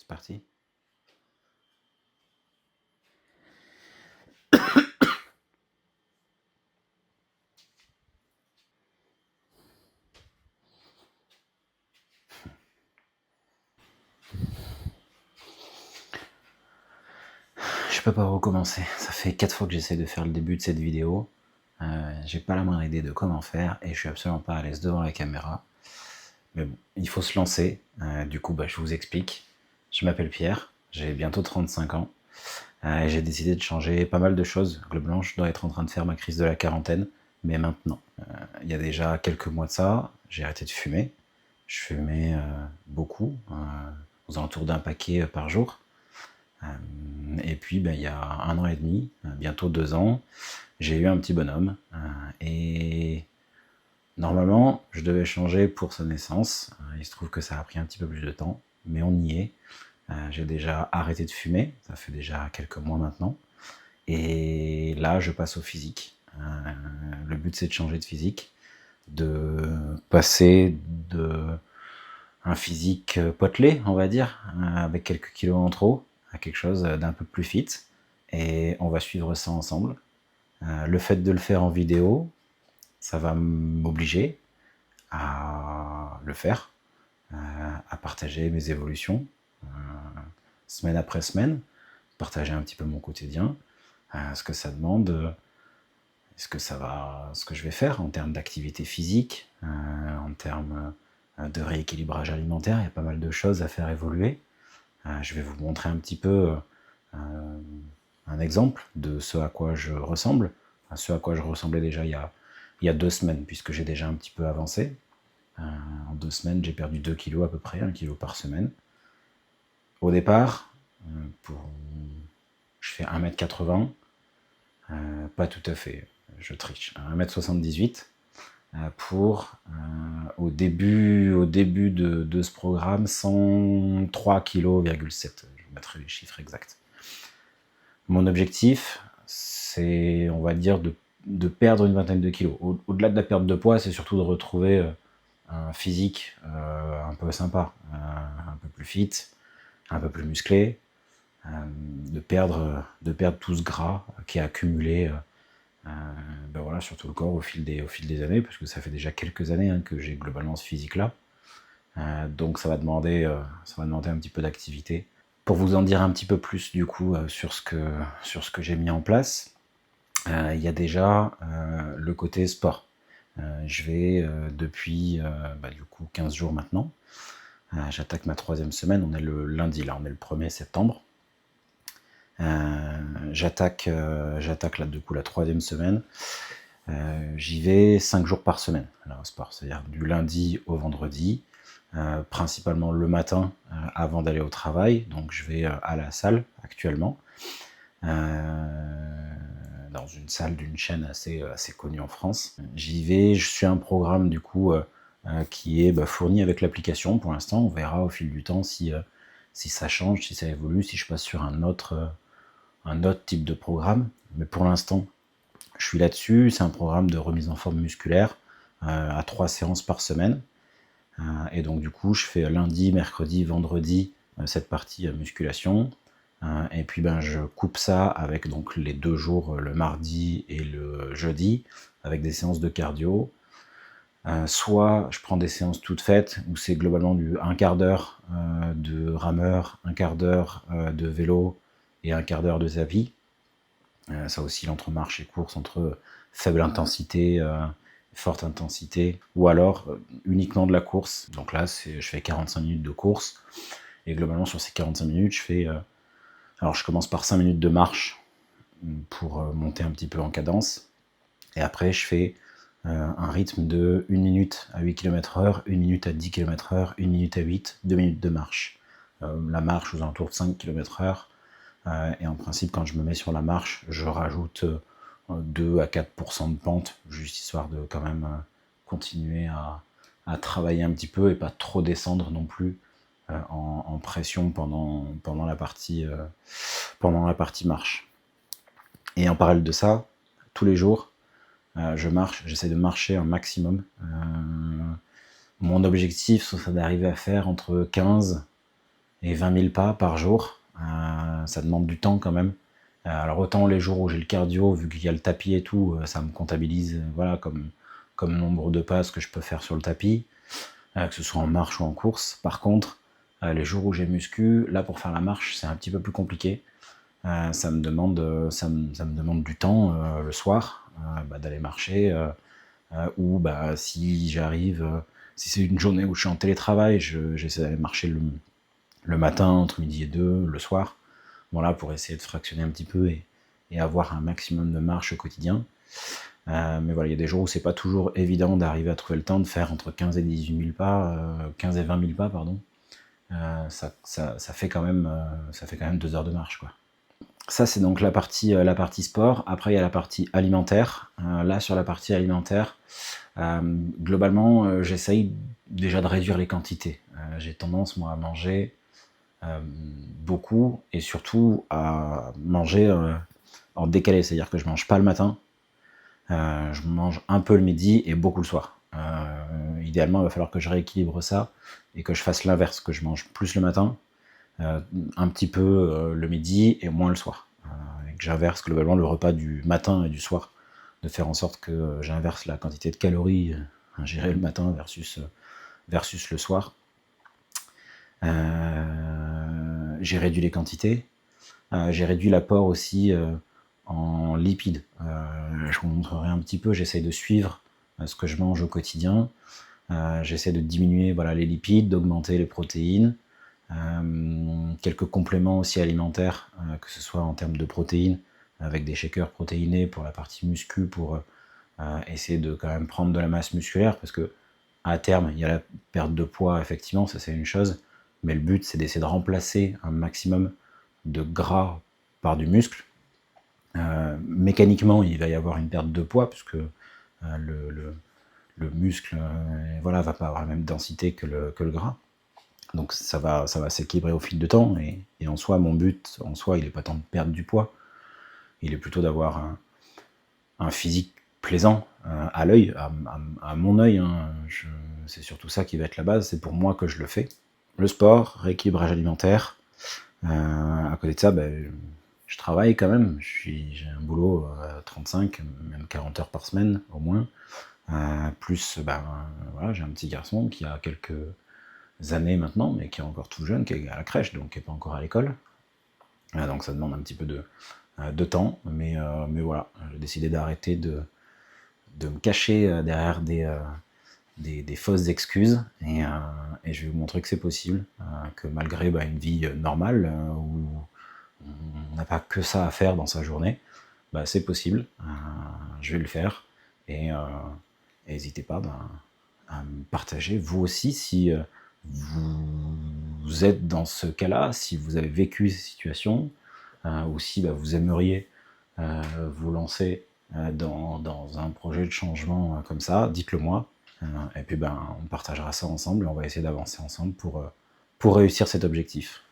Parti. Je peux pas recommencer. Ça fait 4 fois que j'essaie de faire le début de cette vidéo. J'ai pas la moindre idée de comment faire et je suis absolument pas à l'aise devant la caméra. Mais bon, il faut se lancer. Du coup, je vous explique. Je m'appelle Pierre, j'ai bientôt 35 ans. Et j'ai décidé de changer pas mal de choses. Globalement, je dois être en train de faire ma crise de la quarantaine, mais maintenant. Il y a déjà quelques mois de ça, j'ai arrêté de fumer. Je fumais beaucoup, aux alentours d'un paquet par jour. Et puis, il y a 1 an et demi, bientôt 2 ans, j'ai eu un petit bonhomme. Et normalement, je devais changer pour sa naissance. Il se trouve que ça a pris un petit peu plus de temps, mais on y est. J'ai déjà arrêté de fumer, ça fait déjà quelques mois maintenant. Et là, je passe au physique. Le but, c'est de changer de physique, de passer de un physique potelé, on va dire, avec quelques kilos en trop, à quelque chose d'un peu plus fit. Et on va suivre ça ensemble. Le fait de le faire en vidéo, ça va m'obliger à le faire, à partager mes évolutions, semaine après semaine, partager un petit peu mon quotidien, ce que ça demande, ce que je vais faire en termes d'activité physique, en termes de rééquilibrage alimentaire. Il y a pas mal de choses à faire évoluer. Je vais vous montrer un petit peu un exemple de ce à quoi je ressemble, ce à quoi je ressemblais déjà il y a 2 semaines, puisque j'ai déjà un petit peu avancé. En 2 semaines, j'ai perdu 2 kilos à peu près, 1 kilo par semaine. Au départ, je fais 1m80, pas tout à fait, je triche, 1m78, au début de ce programme, 103,7 kg. Je vous mettrai les chiffres exacts. Mon objectif, c'est, on va dire, de perdre une vingtaine de kilos. Au-delà de la perte de poids, c'est surtout de retrouver un physique un peu sympa, un peu plus fit, un peu plus musclé, de perdre tout ce gras qui est accumulé voilà, sur tout le corps au fil des années, parce que ça fait déjà quelques années que j'ai globalement ce physique-là. Donc ça va demander un petit peu d'activité. Pour vous en dire un petit peu plus du coup sur ce que j'ai mis en place, il y a déjà le côté sport. Je vais depuis du coup 15 jours maintenant. J'attaque ma 3e semaine, on est le lundi là, on est le 1er septembre. J'attaque là du coup la 3e semaine. J'y vais 5 jours par semaine alors, au sport, c'est-à-dire du lundi au vendredi, principalement le matin avant d'aller au travail. Donc je vais à la salle actuellement, dans une salle d'une chaîne assez connue en France. J'y vais, je suis un programme du coup qui est fourni avec l'application pour l'instant. On verra au fil du temps si ça change, si ça évolue, si je passe sur un autre type de programme. Mais pour l'instant, je suis là-dessus. C'est un programme de remise en forme musculaire à 3 séances par semaine. Et donc du coup, je fais lundi, mercredi, vendredi cette partie musculation. Et puis je coupe ça avec donc les 2 jours, le mardi et le jeudi, avec des séances de cardio. Soit je prends des séances toutes faites, où c'est globalement du 1/4 d'heure de rameur, 1/4 d'heure de vélo et 1/4 d'heure de tapis. Ça oscille entre marche et course, entre faible intensité, forte intensité, ou alors uniquement de la course. Donc là, je fais 45 minutes de course, et globalement sur ces 45 minutes, je fais... alors je commence par 5 minutes de marche, pour monter un petit peu en cadence, et après je fais un rythme de 1 minute à 8 km/h, 1 minute à 10 km/h, 1 minute à 8, 2 minutes de marche. La marche aux alentours de 5 km/h, et en principe, quand je me mets sur la marche, je rajoute 2 à 4% de pente, juste histoire de quand même continuer à travailler un petit peu et pas trop descendre non plus en pression pendant la partie marche. Et en parallèle de ça, tous les jours, je marche, j'essaie de marcher un maximum. Mon objectif, c'est d'arriver à faire entre 15 et 20 000 pas par jour. Ça demande du temps quand même. Alors autant les jours où j'ai le cardio, vu qu'il y a le tapis et tout, ça me comptabilise voilà, comme nombre de pas ce que je peux faire sur le tapis, que ce soit en marche ou en course. Par contre, les jours où j'ai muscu, là pour faire la marche, c'est un petit peu plus compliqué. Ça me demande du temps le soir d'aller marcher, ou si j'arrive, si c'est une journée où je suis en télétravail, j'essaie d'aller marcher le matin entre midi et 2, le soir, voilà, pour essayer de fractionner un petit peu et avoir un maximum de marche au quotidien. Mais voilà, il y a des jours où c'est pas toujours évident d'arriver à trouver le temps de faire entre 15 et 18 000 pas, 15 et 20 000 pas, pardon. Ça fait quand même 2 heures de marche, quoi. Ça, c'est donc la partie sport. Après, il y a la partie alimentaire. Là, sur la partie alimentaire, globalement, j'essaye déjà de réduire les quantités. J'ai tendance, moi, à manger beaucoup et surtout à manger en décalé. C'est-à-dire que je mange pas le matin, je mange un peu le midi et beaucoup le soir. Idéalement, il va falloir que je rééquilibre ça et que je fasse l'inverse, que je mange plus le matin, un petit peu le midi et moins le soir. Et que j'inverse globalement le repas du matin et du soir, de faire en sorte que j'inverse la quantité de calories ingérées le matin versus le soir. J'ai réduit les quantités. J'ai réduit l'apport aussi en lipides. Je vous montrerai un petit peu, j'essaie de suivre ce que je mange au quotidien. J'essaie de diminuer les lipides, d'augmenter les protéines. Quelques compléments aussi alimentaires, que ce soit en termes de protéines, avec des shakers protéinés pour la partie muscu, pour essayer de quand même prendre de la masse musculaire, parce que à terme, il y a la perte de poids, effectivement, ça c'est une chose, mais le but c'est d'essayer de remplacer un maximum de gras par du muscle. Mécaniquement, il va y avoir une perte de poids, puisque le muscle va pas avoir la même densité que le gras. Donc ça va s'équilibrer au fil de temps, et en soi, mon but, il n'est pas tant de perdre du poids, il est plutôt d'avoir un physique plaisant à l'œil, à mon œil. C'est surtout ça qui va être la base, c'est pour moi que je le fais. Le sport, rééquilibrage alimentaire. À côté de ça, je travaille quand même. J'ai un boulot à 35, même 40 heures par semaine au moins. Plus, j'ai un petit garçon qui a quelques années maintenant, mais qui est encore tout jeune, qui est à la crèche, donc qui n'est pas encore à l'école. Donc ça demande un petit peu de temps, mais voilà, j'ai décidé d'arrêter de me cacher derrière des fausses excuses, et je vais vous montrer que c'est possible, que malgré une vie normale, où on n'a pas que ça à faire dans sa journée, c'est possible, je vais le faire, et n'hésitez pas à me partager, vous aussi, si vous êtes dans ce cas-là, si vous avez vécu ces situations, ou si vous aimeriez vous lancer dans un projet de changement comme ça, dites-le moi, et puis on partagera ça ensemble, et on va essayer d'avancer ensemble pour réussir cet objectif.